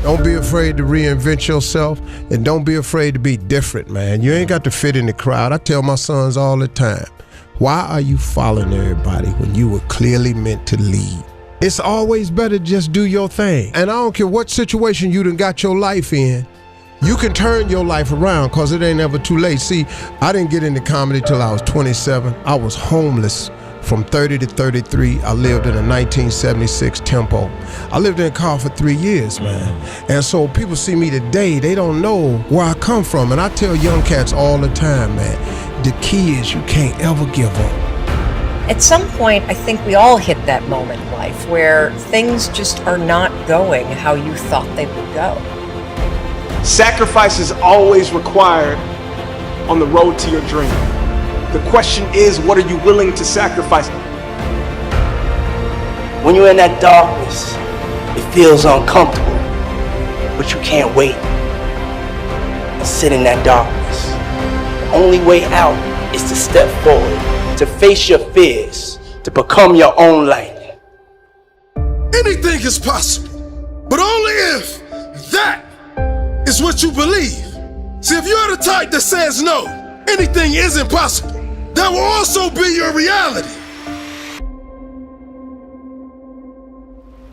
Don't be afraid to reinvent yourself, and don't be afraid to be different, man. You ain't got to fit in the crowd. I tell my sons all the time, why are you following everybody when you were clearly meant to lead? It's always better to just do your thing. And I don't care what situation you done got your life in, you can turn your life around, because it ain't ever too late. See, I didn't get into comedy till I was 27. I was homeless from 30 to 33. I lived in a 1976 Tempo. I lived in a car for 3 years, man. And so people see me today, they don't know where I come from. And I tell young cats all the time, man, the key is you can't ever give up. At some point, I think we all hit that moment in life where things just are not going how you thought they would go. Sacrifice is always required on the road to your dream. The question is, what are you willing to sacrifice? When you're in that darkness, it feels uncomfortable, but you can't wait and sit in that darkness. The only way out is to step forward, to face your fears, to become your own light. Anything is possible, but only if that is what you believe. See, if you're the type that says no, anything isn't possible, that will also be your reality.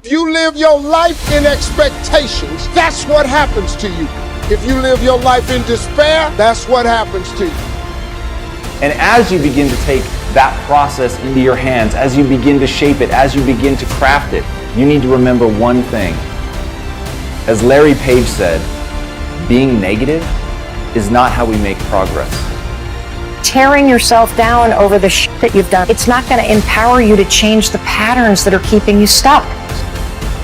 If you live your life in expectations, that's what happens to you. If you live your life in despair, that's what happens to you. And as you begin to take that process into your hands, as you begin to shape it, as you begin to craft it, you need to remember one thing. As Larry Page said, being negative is not how we make progress. Tearing yourself down over the shit that you've done, it's not going to empower you to change the patterns that are keeping you stuck.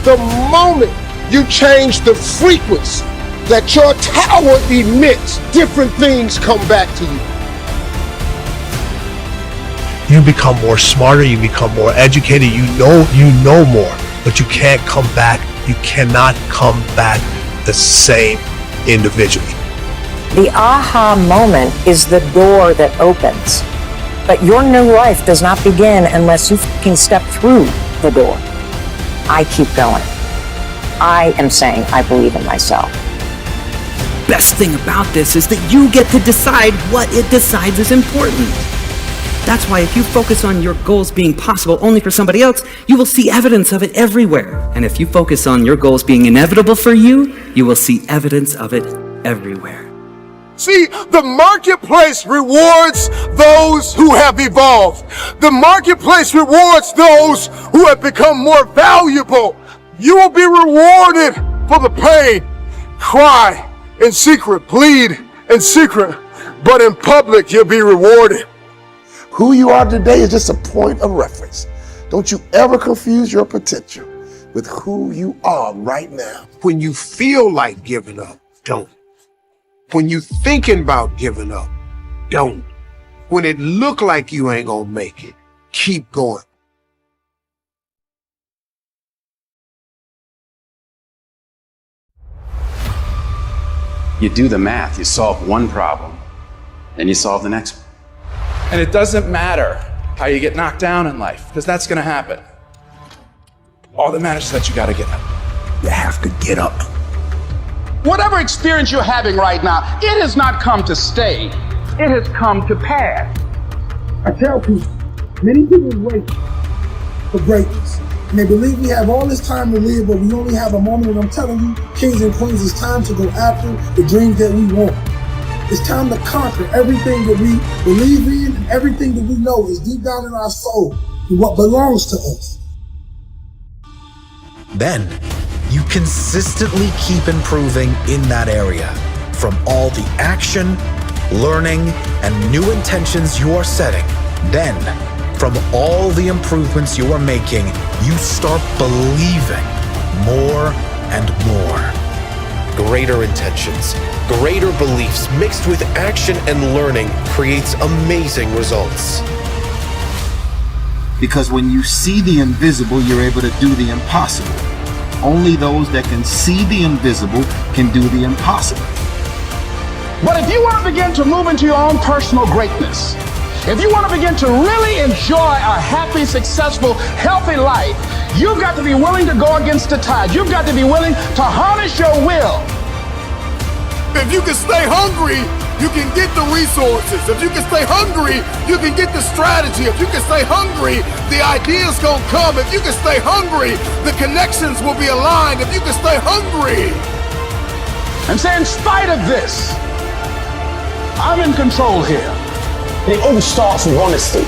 The moment you change the frequency that your tower emits, different things come back to you. You become more smarter, you become more educated, you know more, but you can't come back. You cannot come back the same individually. The aha moment is the door that opens. But your new life does not begin unless you can step through the door. I keep going. I am saying I believe in myself. Best thing about this is that you get to decide what it decides is important. That's why if you focus on your goals being possible only for somebody else, you will see evidence of it everywhere. And if you focus on your goals being inevitable for you, you will see evidence of it everywhere. See, the marketplace rewards those who have evolved. The marketplace rewards those who have become more valuable. You will be rewarded for the pain. Cry in secret, bleed in secret, but in public you'll be rewarded. Who you are today is just a point of reference. Don't you ever confuse your potential with who you are right now. When you feel like giving up, don't. When you thinking about giving up, don't. When it look like you ain't gonna make it, keep going. You do the math, you solve one problem, then you solve the next one. And it doesn't matter how you get knocked down in life, because that's gonna happen. All that matters is that you gotta get up. You have to get up. Whatever experience you're having right now, it has not come to stay. It has come to pass. I tell people, many people wait for greatness. And they believe we have all this time to live, but we only have a moment. And I'm telling you, kings and queens, it's time to go after the dreams that we want. It's time to conquer everything that we believe in and everything that we know is deep down in our soul and what belongs to us. Then, you consistently keep improving in that area. From all the action, learning, and new intentions you are setting, then, from all the improvements you are making, you start believing more and more. Greater intentions, greater beliefs mixed with action and learning creates amazing results. Because when you see the invisible, you're able to do the impossible. Only those that can see the invisible can do the impossible. But if you want to begin to move into your own personal greatness, if you want to begin to really enjoy a happy, successful, healthy life, You've got to be willing to go against the tide. You've got to be willing to harness your will. If you can stay hungry, you can get the resources. If you can stay hungry, you can get the strategy. If you can stay hungry, the ideas gonna come. If you can stay hungry, the connections will be aligned. If you can stay hungry. And say, in spite of this, I'm in control here. It all starts with honesty.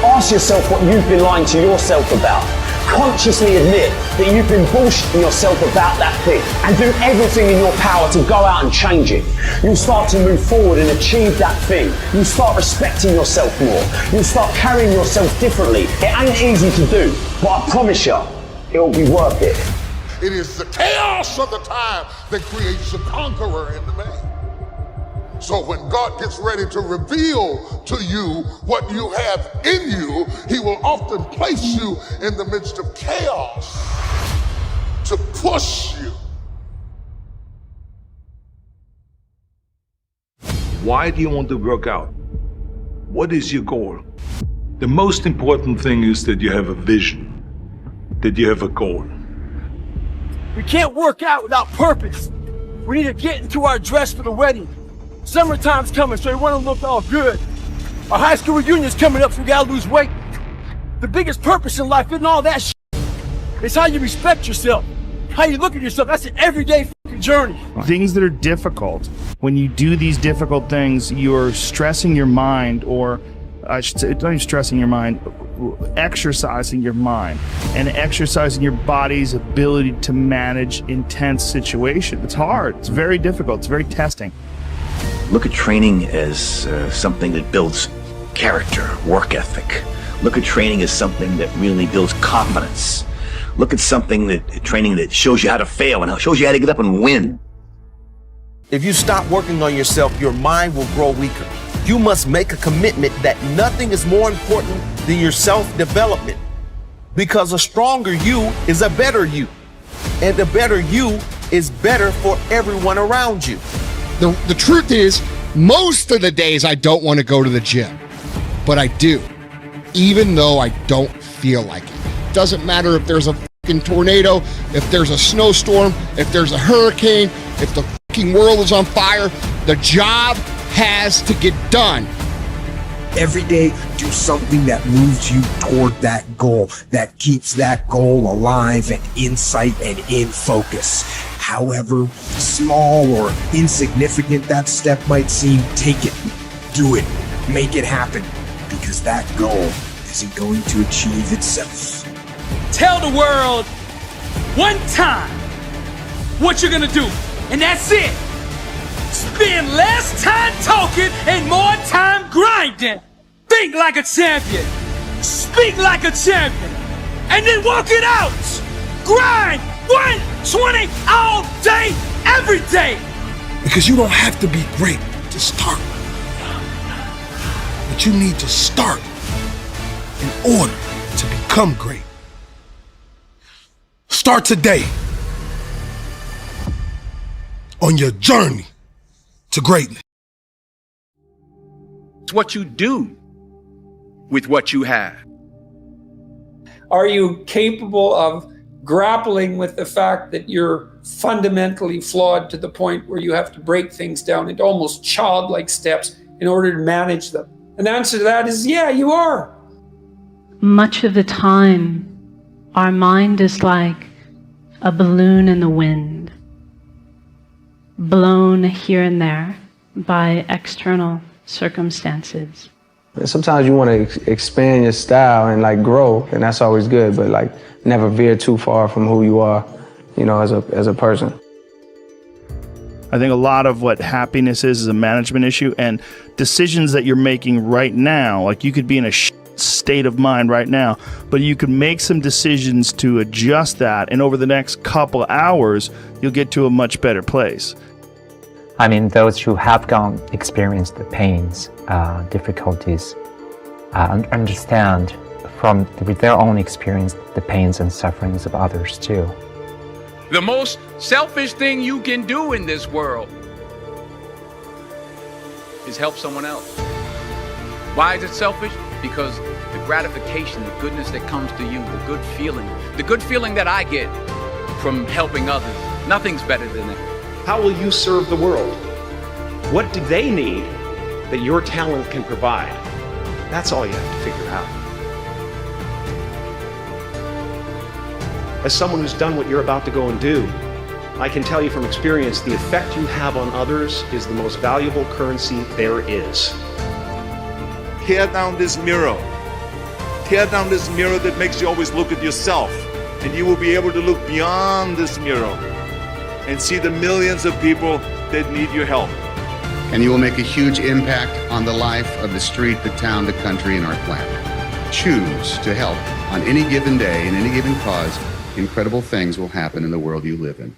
Ask yourself what you've been lying to yourself about. Consciously admit that you've been bullshitting yourself about that thing and do everything in your power to go out and change it. You'll start to move forward and achieve that thing. You'll start respecting yourself more. You'll start carrying yourself differently. It ain't easy to do, but I promise you, it'll be worth it. It is the chaos of the time that creates the conqueror in the man. So when God gets ready to reveal to you what you have in you, he will often place you in the midst of chaos to push you. Why do you want to work out? What is your goal? The most important thing is that you have a vision, that you have a goal. We can't work out without purpose. We need to get into our dress for the wedding. Summertime's coming, so we want to look all good. Our high school reunion's coming up, so we gotta lose weight. The biggest purpose in life isn't all that shit. It's how you respect yourself, how you look at yourself. That's an everyday fucking journey. Things that are difficult, when you do these difficult things, you're stressing your mind, or I should say, not even stressing your mind, exercising your mind and exercising your body's ability to manage intense situations. It's hard, it's very difficult, it's very testing. Look at training as something that builds character, work ethic. Look at training as something that really builds confidence. Look at training that shows you how to fail and shows you how to get up and win. If you stop working on yourself, your mind will grow weaker. You must make a commitment that nothing is more important than your self-development, because a stronger you is a better you, and a better you is better for everyone around you. The truth is, most of the days I don't want to go to the gym, but I do, even though I don't feel like it. Doesn't matter if there's a fucking tornado, if there's a snowstorm, if there's a hurricane, if the fucking world is on fire, the job has to get done. Every day, do something that moves you toward that goal, that keeps that goal alive and in sight and in focus. However small or insignificant that step might seem, take it, do it, make it happen, because that goal isn't going to achieve itself. Tell the world one time what you're gonna do, and that's it. Spend less time talking and more time grinding. Think like a champion. Speak like a champion. And then walk it out. Grind 120 all day, every day. Because you don't have to be great to start. But you need to start in order to become great. Start today on your journey to greatness. It's what you do with what you have. Are you capable of grappling with the fact that you're fundamentally flawed to the point where you have to break things down into almost childlike steps in order to manage them? And the answer to that is, yeah, you are. Much of the time, our mind is like a balloon in the wind, blown here and there by external circumstances. Sometimes you want to expand your style and like grow, and that's always good, but like never veer too far from who you are, you know, as a person. I think a lot of what happiness is a management issue, and decisions that you're making right now, like you could be in a state of mind right now, but you can make some decisions to adjust that, and over the next couple hours, you'll get to a much better place. I mean, those who have experienced the pains, difficulties, understand with their own experience the pains and sufferings of others too. The most selfish thing you can do in this world is help someone else. Why is it selfish? Because the gratification, the goodness that comes to you, the good feeling that I get from helping others. Nothing's better than that. How will you serve the world? What do they need that your talent can provide? That's all you have to figure out. As someone who's done what you're about to go and do, I can tell you from experience, the effect you have on others is the most valuable currency there is. Tear down this mirror. Tear down this mirror that makes you always look at yourself. And you will be able to look beyond this mirror and see the millions of people that need your help. And you will make a huge impact on the life of the street, the town, the country, and our planet. Choose to help on any given day, in any given cause. Incredible things will happen in the world you live in.